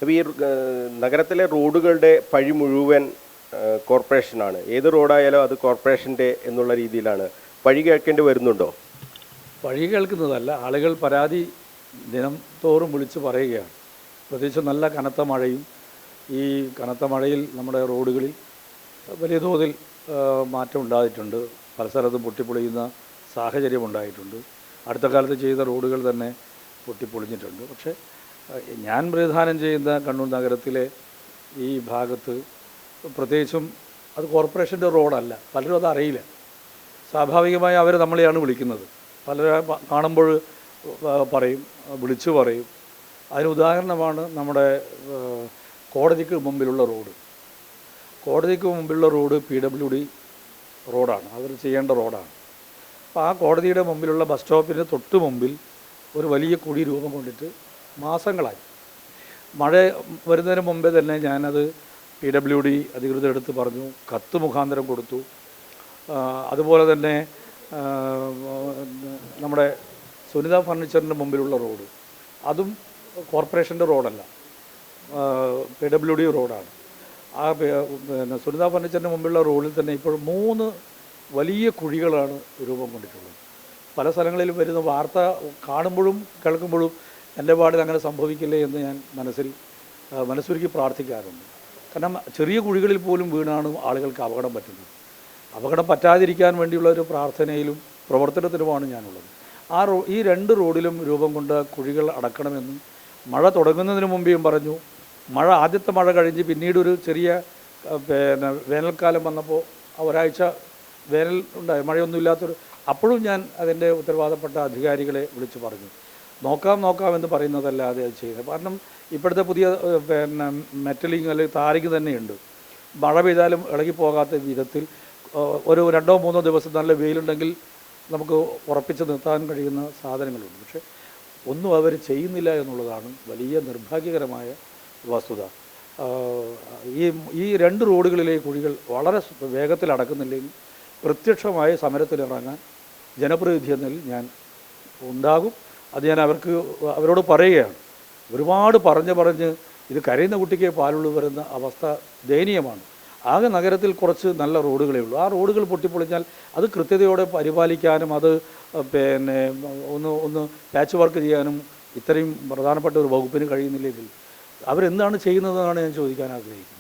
അപ്പോൾ ഈ നഗരത്തിലെ റോഡുകളുടെ പഴി മുഴുവൻ കോർപ്പറേഷനാണ്. ഏത് റോഡായാലും അത് കോർപ്പറേഷൻ്റെ എന്നുള്ള രീതിയിലാണ്. പഴി കേൾക്കേണ്ടി വരുന്നുണ്ടോ? പഴി കേൾക്കുന്നതല്ല, ആളുകൾ പരാതി ദിനം തോറും വിളിച്ച് പറയുകയാണ്. പ്രത്യേകിച്ച് നല്ല കനത്ത മഴയും ഈ കനത്ത മഴയിൽ നമ്മുടെ റോഡുകളിൽ വലിയ തോതിൽ മാറ്റം ഉണ്ടായിട്ടുണ്ട്. പല സ്ഥലത്തും പൊട്ടിപ്പൊളിയുന്ന സാഹചര്യം ഉണ്ടായിട്ടുണ്ട്. അടുത്ത കാലത്ത് ചെയ്ത റോഡുകൾ തന്നെ പൊട്ടിപ്പൊളിഞ്ഞിട്ടുണ്ട്. പക്ഷേ ഞാൻ പ്രതിനിധാനം ചെയ്യുന്ന കണ്ണൂർ നഗരത്തിലെ ഈ ഭാഗത്ത് പ്രത്യേകിച്ചും അത് കോർപ്പറേഷൻ്റെ റോഡല്ല. പലരും അത് അറിയില്ല. സ്വാഭാവികമായി അവർ നമ്മളെയാണ് വിളിക്കുന്നത്. പലരും കാണുമ്പോൾ പറയും, വിളിച്ചു പറയും. അതിന് ഉദാഹരണമാണ് നമ്മുടെ കോടതിക്ക് മുമ്പിലുള്ള റോഡ്. കോടതിക്ക് മുമ്പിലുള്ള റോഡ് PWD റോഡാണ്, അവർ ചെയ്യേണ്ട റോഡാണ്. അപ്പോൾ ആ കോടതിയുടെ മുമ്പിലുള്ള ബസ് സ്റ്റോപ്പിന് തൊട്ട് മുമ്പിൽ ഒരു വലിയ കുഴി രൂപം കൊണ്ടിട്ട് മാസങ്ങളായി. മഴ വരുന്നതിന് മുമ്പേ തന്നെ ഞാനത് PWD അധികൃതരെടുത്ത് പറഞ്ഞു, കത്ത് മുഖാന്തരം കൊടുത്തു. അതുപോലെ തന്നെ നമ്മുടെ സുനിത ഫർണിച്ചറിൻ്റെ മുമ്പിലുള്ള റോഡ്, അതും കോർപ്പറേഷൻ്റെ റോഡല്ല, PWD റോഡാണ്. ആ പിന്നെ സുനിത ഫർണിച്ചറിൻ്റെ മുമ്പിലുള്ള റോഡിൽ തന്നെ ഇപ്പോൾ 3 വലിയ കുഴികളാണ് രൂപം കൊണ്ടിട്ടുള്ളത്. പല സ്ഥലങ്ങളിലും വരുന്ന വാർത്ത കാണുമ്പോഴും കേൾക്കുമ്പോഴും എൻ്റെ വാർഡിൽ അങ്ങനെ സംഭവിക്കില്ലേ എന്ന് ഞാൻ മനസ്സുരുക്കി പ്രാർത്ഥിക്കാറുണ്ട്. കാരണം ചെറിയ കുഴികളിൽ പോലും വീണാണ് ആളുകൾക്ക് അപകടം പറ്റുന്നത്. അപകടം പറ്റാതിരിക്കാൻ വേണ്ടിയുള്ള ഒരു പ്രാർത്ഥനയിലും പ്രവർത്തനത്തിലുമാണ് ഞാനുള്ളത്. ഈ 2 റോഡിലും രൂപം കൊണ്ട കുഴികൾ അടക്കണമെന്നും മഴ തുടങ്ങുന്നതിന് മുമ്പേയും പറഞ്ഞു. ആദ്യത്തെ മഴ കഴിഞ്ഞ് പിന്നീട് ഒരു ചെറിയ വേനൽക്കാലം വന്നപ്പോൾ ഒരാഴ്ച വേനൽ ഉണ്ടായി, മഴയൊന്നുമില്ലാത്തൊരു, അപ്പോഴും ഞാൻ അതിൻ്റെ ഉത്തരവാദപ്പെട്ട അധികാരികളെ വിളിച്ചു പറഞ്ഞു. നോക്കാമെന്ന് പറയുന്നതല്ലാതെ അത് ചെയ്യുന്നത്. കാരണം ഇപ്പോഴത്തെ പുതിയ മെറ്റലിങ് അല്ലെങ്കിൽ താരിങ് തന്നെയുണ്ട്. മഴ പെയ്താലും ഇളകിപ്പോകാത്ത വിധത്തിൽ ഒരു 2-3 ദിവസം നല്ല വെയിലുണ്ടെങ്കിൽ നമുക്ക് ഉറപ്പിച്ച് നിർത്താൻ കഴിയുന്ന സാധനങ്ങളുണ്ട്. പക്ഷേ ഒന്നും അവർ ചെയ്യുന്നില്ല എന്നുള്ളതാണ് വലിയ നിർഭാഗ്യകരമായ വസ്തുത. ഈ 2 റോഡുകളിലെ കുഴികൾ വളരെ വേഗത്തിൽ അടക്കുന്നില്ലെങ്കിൽ പ്രത്യക്ഷമായ സമരത്തിലിറങ്ങാൻ ജനപ്രതിനിധി എന്നതിൽ ഞാൻ ഉണ്ടാകും. അത് ഞാൻ അവരോട് പറയുകയാണ്. ഒരുപാട് പറഞ്ഞ് ഇത് കരയുന്ന കുട്ടിക്ക് പാലുള്ളൂ വരുന്ന അവസ്ഥ ദയനീയമാണ്. ആകെ നഗരത്തിൽ കുറച്ച് നല്ല റോഡുകളേ ഉള്ളൂ. ആ റോഡുകൾ പൊട്ടിപ്പൊളിഞ്ഞാൽ അത് കൃത്യതയോടെ പരിപാലിക്കാനും അത് ഒന്ന് പാച്ച് വർക്ക് ചെയ്യാനും ഇത്രയും പ്രധാനപ്പെട്ട ഒരു വകുപ്പിന് കഴിയുന്നില്ലെങ്കിൽ അവരെന്താണ് ചെയ്യുന്നതെന്നാണ് ഞാൻ ചോദിക്കാൻ ആഗ്രഹിക്കുന്നത്.